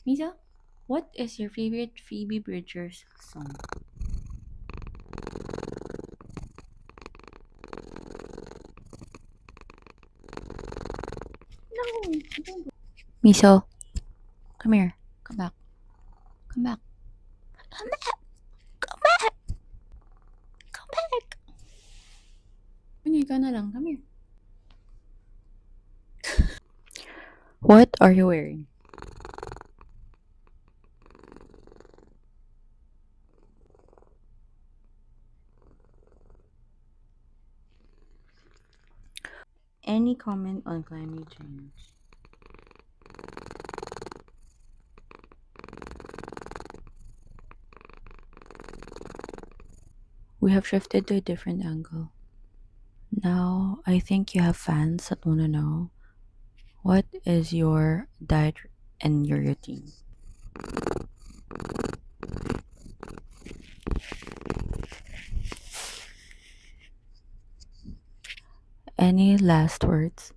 Misa, what is your favorite Phoebe Bridgers song? No, don't. Miso, come here. Come back. Come back. Come back. Come back. Come back. Kunya, ikaw na lang. Come here. What are you wearing? Any comment on climate change? We have shifted to a different angle. Now, I think you have fans that want to know what is your diet and your routine. Any last words?